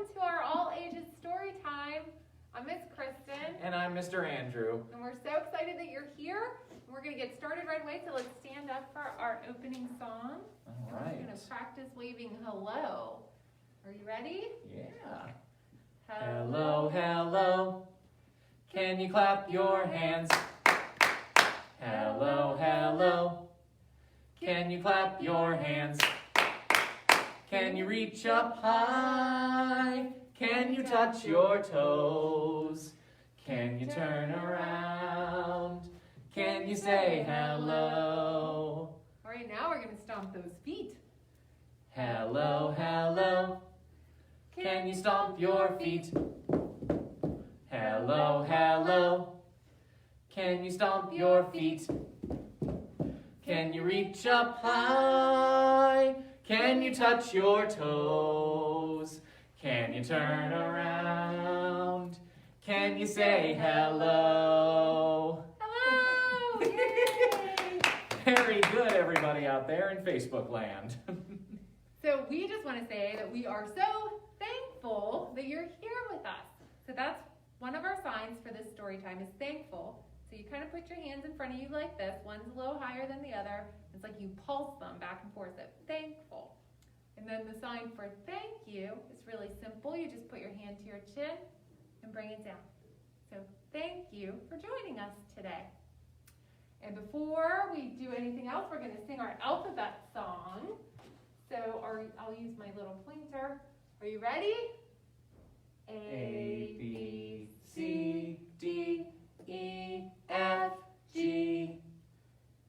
welcome to our All Ages Storytime. I'm Miss Kristin. And I'm Mr. Andrew. And we're so excited that you're here. We're going to get started right away, so let's stand up for our opening song. All right. We're going to practice waving hello. Are you ready? Yeah. Hello, hello. Can you clap your hands? Hello, hello. Can you clap your hands? Can you reach up high? Can you touch your toes? Can you turn around? Can you say hello? All right, now we're going to stomp those feet. Hello, hello. Can you stomp your feet? Hello, hello. Can you stomp your feet? Can you reach up high? Can you touch your toes? Can you turn around? Can you say hello? Hello! Yay! Very good, everybody out there in Facebook land. So we just want to say that we are so thankful that you're here with us. So that's one of our signs for this story time is thankful. So you kind of put your hands in front of you like this. One's a little higher than the other. It's like you pulse them back and forth. So thankful. And then the sign for thank you is really simple. You just put your hand to your chin and bring it down. So thank you for joining us today. And before we do anything else, we're going to sing our alphabet song. So I'll use my little pointer. Are you ready? A, B, C, D, E, F, G,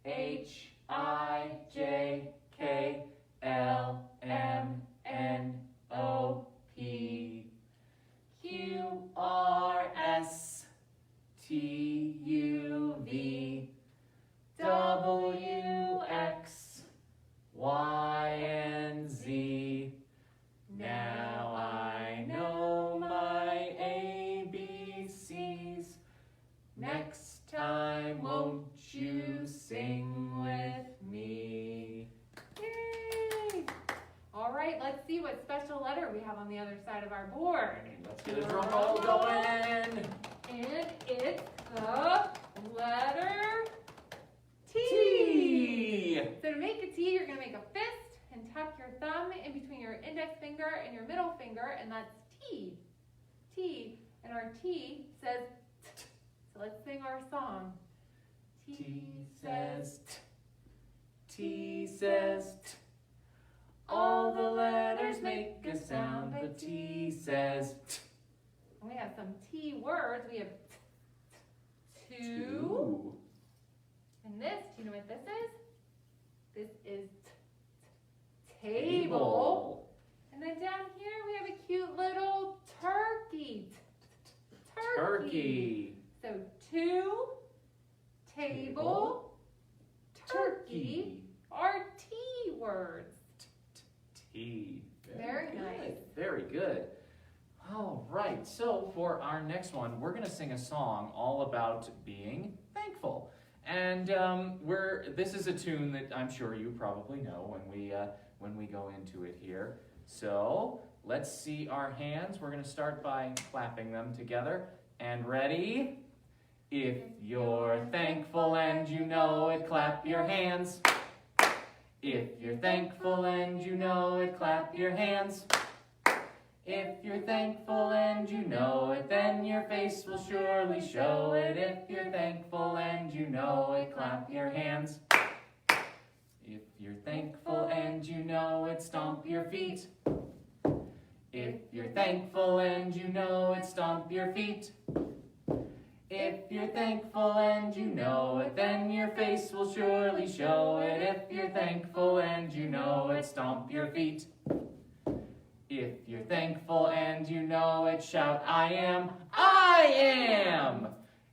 H, I, J, K, L, M, N, O, P, Q, R, S, T, U, V, W, X, Y, and Z. Now I know my ABCs. Next time, won't you sing with me? Yay! All right, let's see what special letter we have on the other side of our board. Let's get a drum roll going. And it's the letter T. T. So to make a T, you're going to make a fist and tuck your thumb in between your index finger and your middle finger, and that's T. T. And our T says T. So let's sing our song. T says T. T says T. All the letters make a sound, but T says T. And we have some T words. We have T, two. And this, do you know what this is? This is table. And then down here we have a cute little turkey. Turkey. So two, table, turkey are T words. T. Very nice. Very good. All right, so for our next one, we're going to sing a song all about being thankful. And this is a tune that I'm sure you probably know when we go into it here. So let's see our hands. We're going to start by clapping them together. And ready? If you're thankful and you know it, clap your hands. If you're thankful and you know it, clap your hands. If you're thankful and you know it, then your face will surely show it. If you're thankful and you know it, clap your hands. If you're thankful and you know it, stomp your feet. If you're thankful and you know it, stomp your feet. If you're thankful and you know it, then your face will surely show it. If you're thankful and you know it, stomp your feet. If you're thankful and you know it, shout, I am, I am.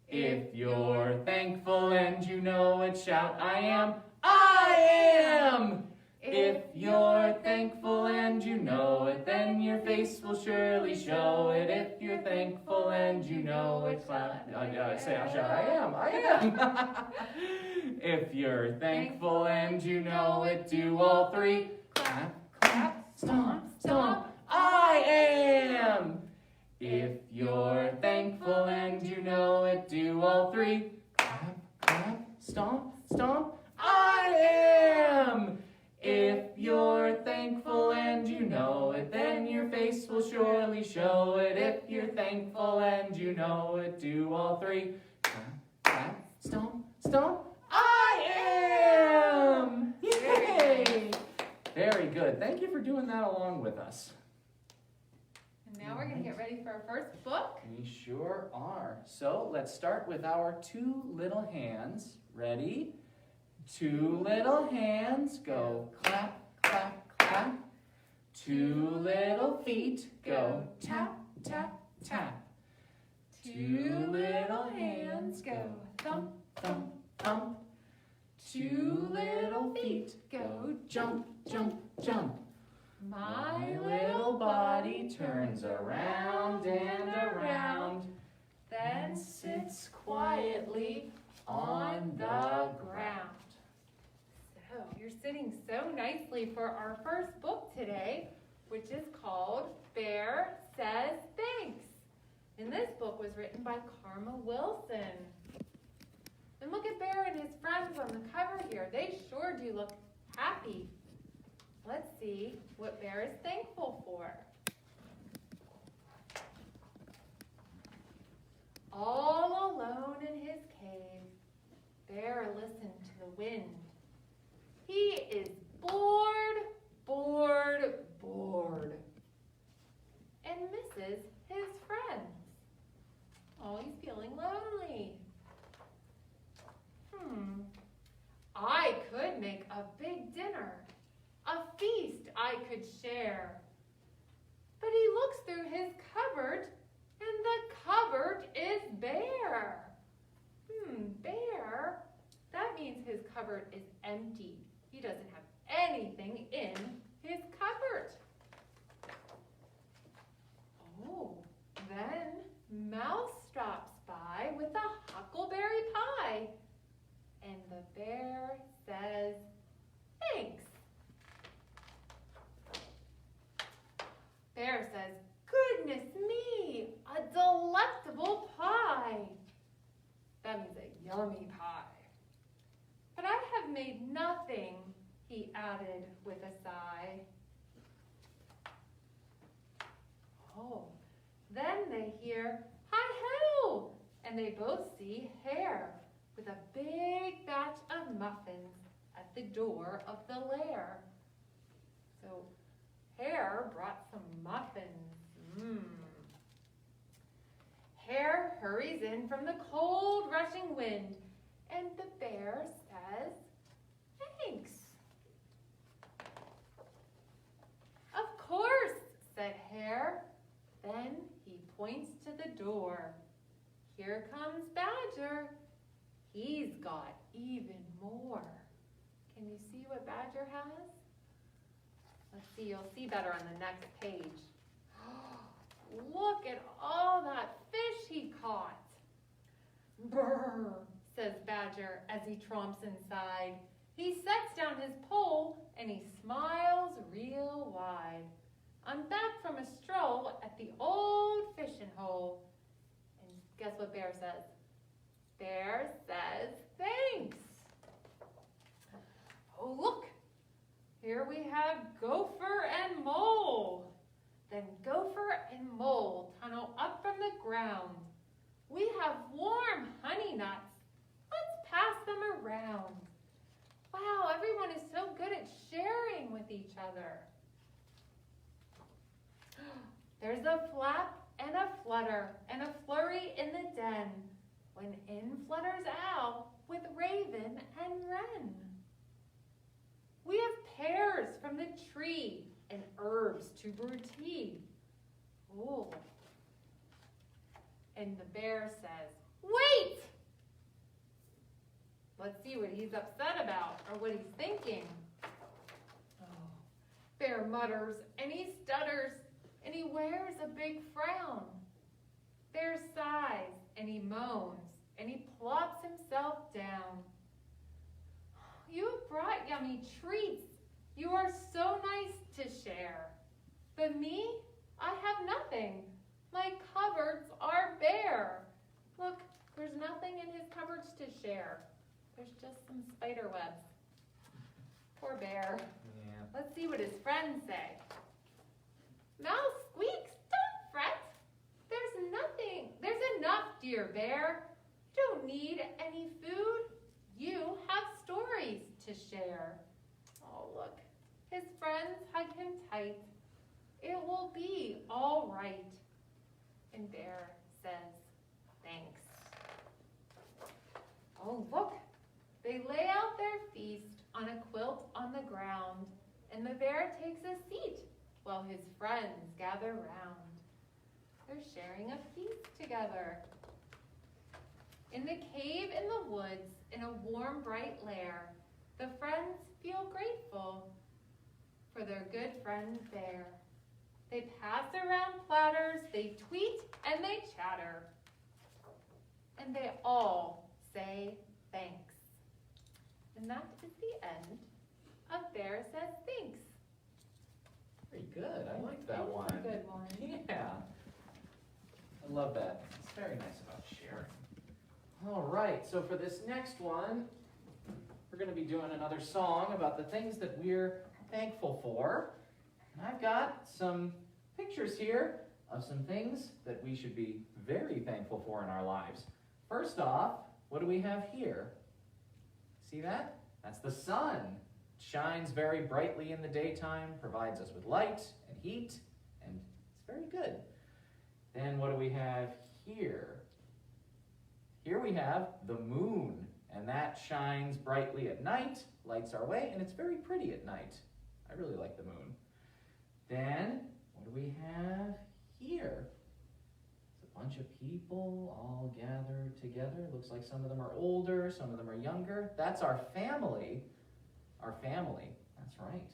If you're thankful and you know it, shout, I am, I am. If you're thankful and you know it, then your face will surely show it. If you're thankful and you know it, clap. Say, I shout, I am, I am. If you're thankful and you know it, do all three. Clap, clap, stomp, stomp. I am. If you're thankful and you know it, do all three. Clap, clap, stomp, stomp. I am! If you're thankful and you know it, then your face will surely show it. If you're thankful and you know it, do all three. Clap, clap, stomp, stomp. I am! Yay! Very good. Thank you for doing that along with us. And now we're going to get ready for our first book. We sure are. So let's start with our two little hands. Ready? Two little hands go clap, clap, clap. Two little feet go tap, tap, tap. Two little hands go thump, thump, thump. Two little feet go jump, jump, jump. My little body turns around and around, then sits quietly on the ground. So you're sitting so nicely for our first book today, which is called Bear Says Thanks. And this book was written by Karma Wilson. And look at Bear and his friends on the cover here. They sure do look happy. Let's see what Bear is thankful for. All alone in his cave, Bear listened to the wind. He is bored, bored, bored, and misses his friends. Oh, he's feeling lonely. I could make a big dinner, a feast I could share. But he looks through his cupboard, and the cupboard is bare. Bare? That means his cupboard is empty. He doesn't have anything in his cupboard. Oh, then Mouse stops by with a huckleberry pie. And the bear says, thanks. Bear says, goodness me, a delectable pie. That means a yummy pie. But I have made nothing, he added with a sigh. Oh, then they hear, hi-ho, and they both see Hare with a big batch of muffins at the door of the lair. So Hare brought some muffins. Hare hurries in from the cold rushing wind, and the bear says, thanks. Of course, said Hare. Then he points to the door. Here comes Badger. He's got even more. Can you see what Badger has? Let's see, you'll see better on the next page. Look at all that fish he caught. Brr, says Badger as he tromps inside. He sets down his pole and he smiles real wide. I'm back from a stroll at the old fishing hole. And guess what Bear says? Bear says thanks. Oh, look. Here we have Gopher and Mole. Then Gopher and Mole tunnel up from the ground. We have warm honey nuts. Let's pass them around. Wow, everyone is so good at sharing with each other. There's a flap and a flutter and a flurry in the den, when in flutters Owl with Raven and Wren. We have pears from the tree and herbs to brew tea. Ooh. And the bear says, wait! Let's see what he's upset about or what he's thinking. Oh. Bear mutters and he stutters and he wears a big frown. Bear sighs and he moans and he plops himself down. You have brought yummy treats. You are so nice to share. But me, I have nothing. My much to share. There's just some spider webs. Poor bear. Yeah. Let's see what his friends say. Mouse squeaks, don't fret. There's enough, dear bear. Don't need any food. You have stories to share. Oh, look. His friends hug him tight. It will be all right. And Bear says, thanks. Oh, look. They lay out their feast on a quilt on the ground, and the bear takes a seat while his friends gather round. They're sharing a feast together. In the cave in the woods, in a warm, bright lair, the friends feel grateful for their good friend Bear. They pass around platters, they tweet and they chatter, and they all say thanks. And that is the end of Bear Says Thanks. Very good. I like that It's one. a good one. Yeah. I love that. It's very nice about sharing. All right, so for this next one, we're going to be doing another song about the things that we're thankful for. And I've got some pictures here of some things that we should be very thankful for in our lives. First off, what do we have here? See that? That's the sun. It shines very brightly in the daytime, provides us with light and heat, and it's very good. Then what do we have here? Here we have the moon, and that shines brightly at night, lights our way, and it's very pretty at night. I really like the moon. Then, what do we have here? It's a bunch of people all gathered together. Looks like some of them are older, some of them are younger. That's our family. Our family, that's right.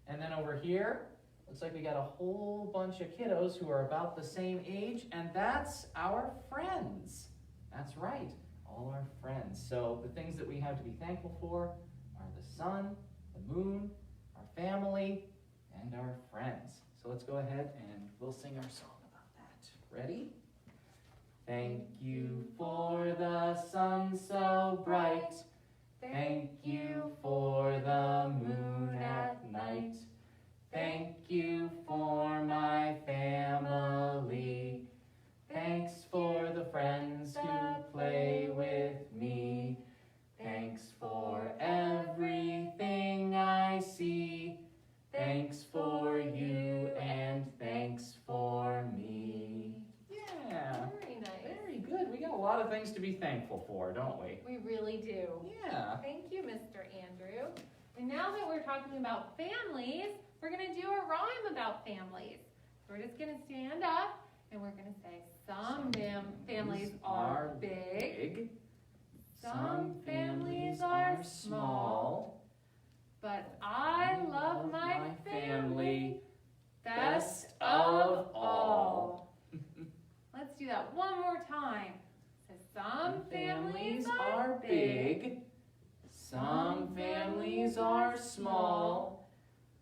And then over here, looks like we got a whole bunch of kiddos who are about the same age, and that's our friends. That's right, all our friends. So the things that we have to be thankful for are the sun, the moon, our family, and our friends. So let's go ahead and we'll sing our song about that. Ready? Thank you for the sun so bright. Thank you for the moon at night. Thank you for my family. Thanks for the friends who play with me. Thanks for everything I see. Thanks for you and thanks for me. Yeah. Very nice. Very good. We got a lot of things to be thankful for, don't we? We really do. Yeah. Thank you, Mr. Andrew. And now that we're talking about families, we're going to do a rhyme about families. So we're just going to stand up and we're going to say, some families are big. Some families are small. But I love my family best of all. Let's do that one more time. So some families are big. Some families are small.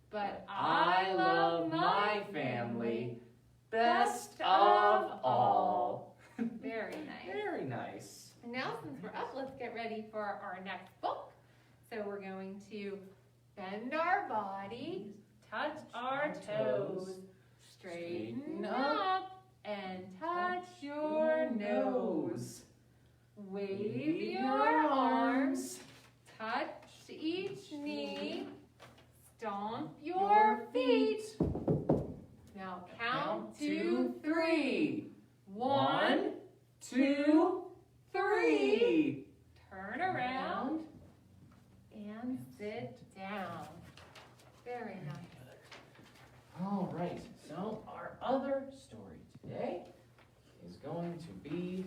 But I love my family best of all. Very nice. Very nice. And now since we're up, let's get ready for our next book. So we're going to bend our body, touch our toes, straighten up, and touch your nose. Wave your arms, touch each knee, stomp your feet. Now count to 3. 1, 2, 3. Turn around and sit down. Very nice. All right, so our other story today is going to be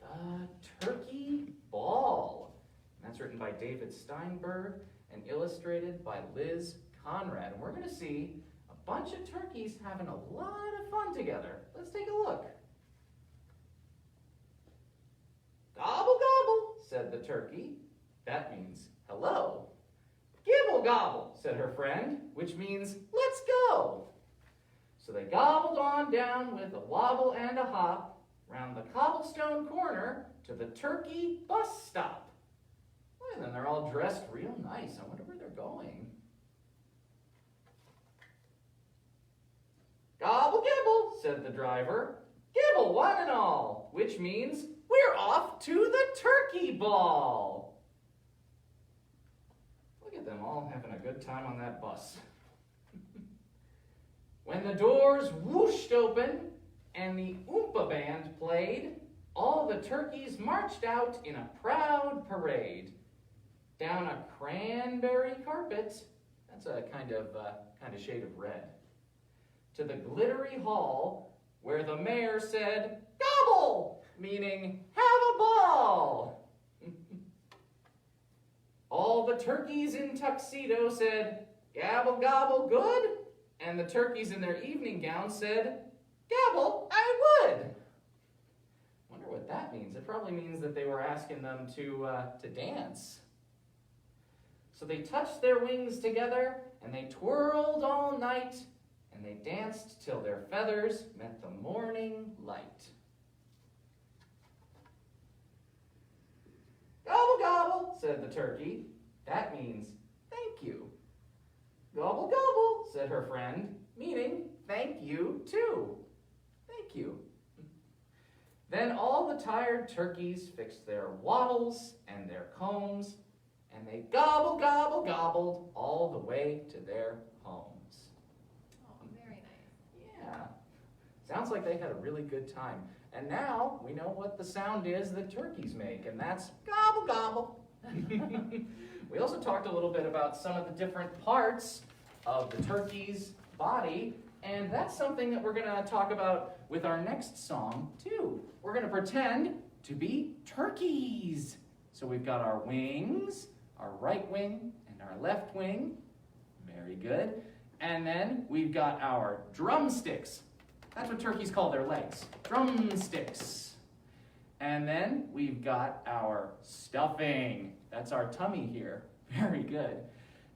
The Turkey Ball. And that's written by David Steinberg and illustrated by Liz Conrad. And we're going to see a bunch of turkeys having a lot of fun together. Let's take a look. Gobble gobble, said the turkey. That means hello. Gibble gobble, said her friend, which means let's go. So they gobbled on down with a wobble and a hop, round the cobblestone corner to the turkey bus stop. And then they're all dressed real nice. I wonder where they're going. Gobble gobble, said the driver. Gibble one and all, which means we're off to the turkey ball. Look at them all having a good time on that bus. When the doors whooshed open and the Oompa band played, all the turkeys marched out in a proud parade. Down a cranberry carpet, that's a kind of shade of red, to the glittery hall where the mayor said, "Gobble," meaning have a ball. All the turkeys in tuxedo said, "Gabble, gobble, good," and the turkeys in their evening gowns said, "Gabble, I would." Wonder what that means. It probably means that they were asking them to dance. So they touched their wings together, and they twirled all night, and they danced till their feathers met the morning light. Gobble, gobble, said the turkey. That means thank you. Gobble, gobble, said her friend, meaning thank you too. Thank you. Then all the tired turkeys fixed their wattles and their combs, and they gobble, gobble, gobbled all the way to their homes. Oh, very nice. Yeah. Sounds like they had a really good time. And now we know what the sound is that turkeys make, and that's gobble, gobble. We also talked a little bit about some of the different parts of the turkey's body, and that's something that we're going to talk about with our next song, too. We're going to pretend to be turkeys. So we've got our wings, our right wing and our left wing. Very good. And then we've got our drumsticks. That's what turkeys call their legs. Drumsticks. And then we've got our stuffing. That's our tummy here. Very good.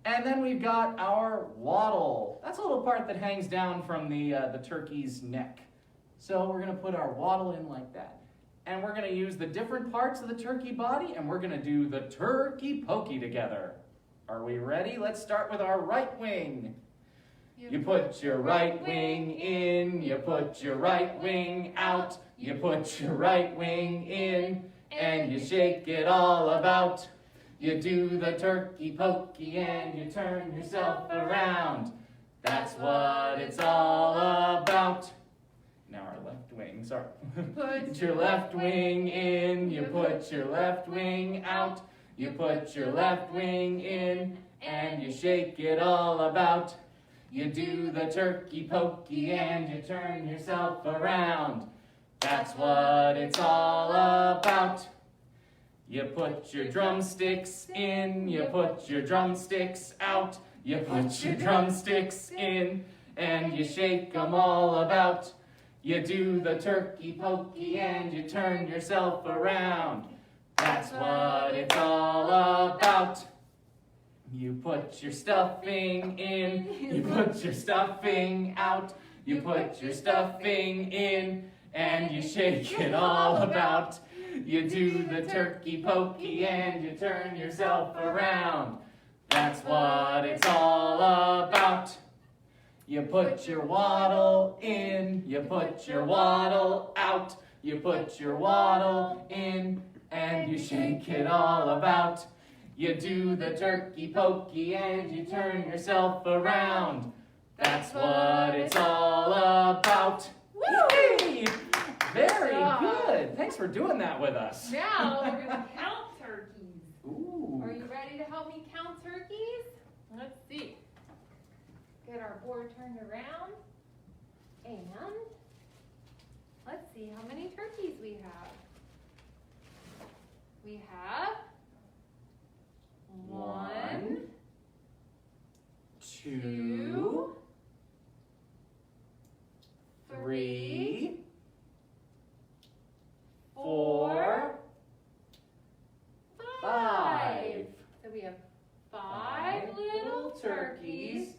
And then we've got our wattle. That's a little part that hangs down from the turkey's neck. So we're going to put our wattle in like that. And we're going to use the different parts of the turkey body, and we're going to do the turkey pokey together. Are we ready? Let's start with our right wing. You put your right wing in, you put your right wing out, you put your right wing in, and you shake it all about. You do the turkey pokey and you turn yourself around. That's what it's all about. Now our left wing, sorry. Put your left wing in, you put your left wing out, you put your left wing in, and you shake it all about. You do the turkey pokey and you turn yourself around. That's what it's all about. You put your drumsticks in, you put your drumsticks out, you put your drumsticks in, and you shake them all about. You do the turkey pokey and you turn yourself around. That's what it's all about. You put your stuffing in, you put your stuffing out, you put your stuffing in, and you shake it all about. You do the turkey pokey and you turn yourself around. That's what it's all about. You put your waddle in, you put your waddle out, you put your waddle in, and you shake it all about. You do the turkey pokey and you turn yourself around. That's what it's all about. Whee! Very good. Thanks for doing that with us. Now we're going to count turkeys. Ooh. Are you ready to help me count turkeys? Let's see. Get our board turned around. And let's see how many turkeys we have. We have 1, 2, 3, 4, 5. So we have 5 little turkeys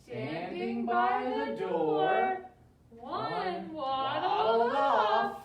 standing by the door. One waddled off,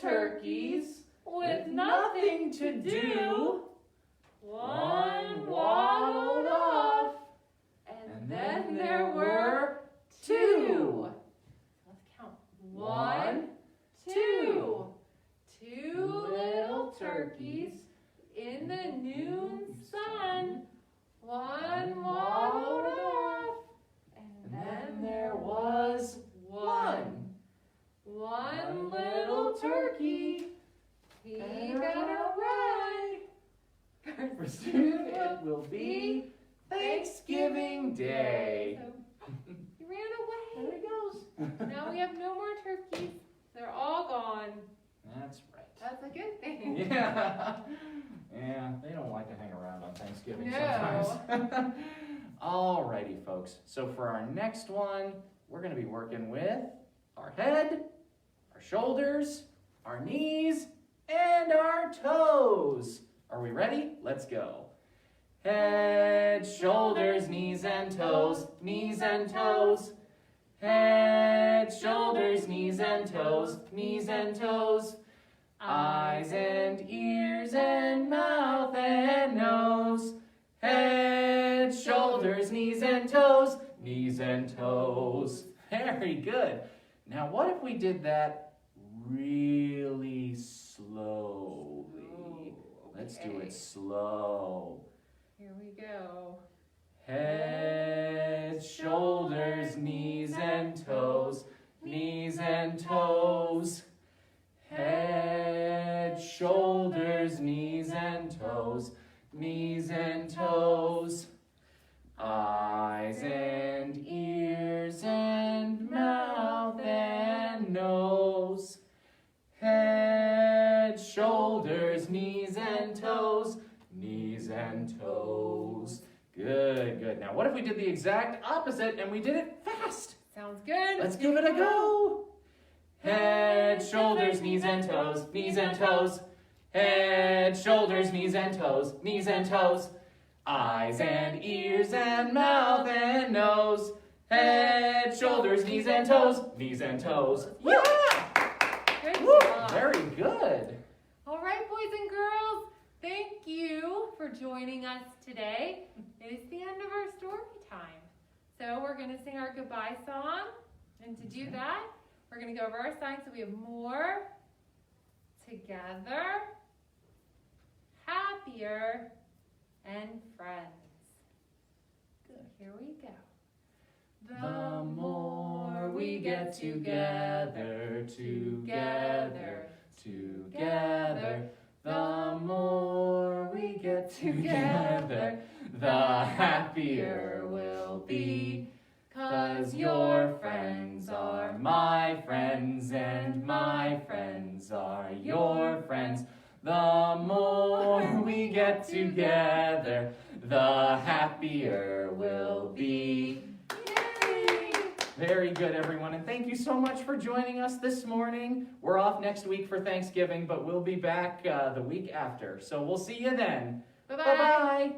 turkeys with nothing to do, one waddled off, and then there were two. Let's count. One, two. Two little turkeys in the noon sun. One waddled off, and then there was one. One little turkey. He better run, For soon it will be Thanksgiving Day. So, he ran away. There he goes. Now we have no more turkeys. They're all gone. That's right. That's a good thing. Yeah. Yeah, they don't like to hang around on Thanksgiving No. sometimes. Alrighty, folks. So for our next one, we're going to be working with our head, our shoulders, our knees, and our toes. Are we ready? Let's go. Head, shoulders, knees, and toes, knees and toes. Head, shoulders, knees, and toes, knees and toes. Eyes and ears and mouth and nose. Head, shoulders, knees and toes, knees and toes. Very good. Now what if we did that really slowly? Let's do it slow. Here we go. Head, shoulders, knees and toes, knees and toes. Head, shoulders, knees and toes, knees and toes. Eyes and ears and mouth and nose. Head, shoulders, knees and toes, knees and toes. Good, good. Now what if we did the exact opposite and we did it fast? Sounds good. Let's give it a go. Head, shoulders, knees and toes, knees and toes. Head, shoulders, knees and toes, knees and toes. Eyes and ears and mouth and nose. Head, shoulders, knees and toes, knees and toes. Yeah! Good Woo! job. Very good. All right, boys and girls, thank you for joining us today. It is the end of our story time. So we're going to sing our goodbye song. And to do that, we're going to go over our signs so we have more, together, happier, and friends. Good. Here we go. The more we get together, together, together, the more we get together, the happier we'll be. 'Cause your friends are my friends and my friends are your friends. The more we get together, the happier we'll be. Yay! Very good, everyone, and thank you so much for joining us this morning. We're off next week for Thanksgiving, but we'll be back the week after. So we'll see you then. Bye-bye. Bye-bye.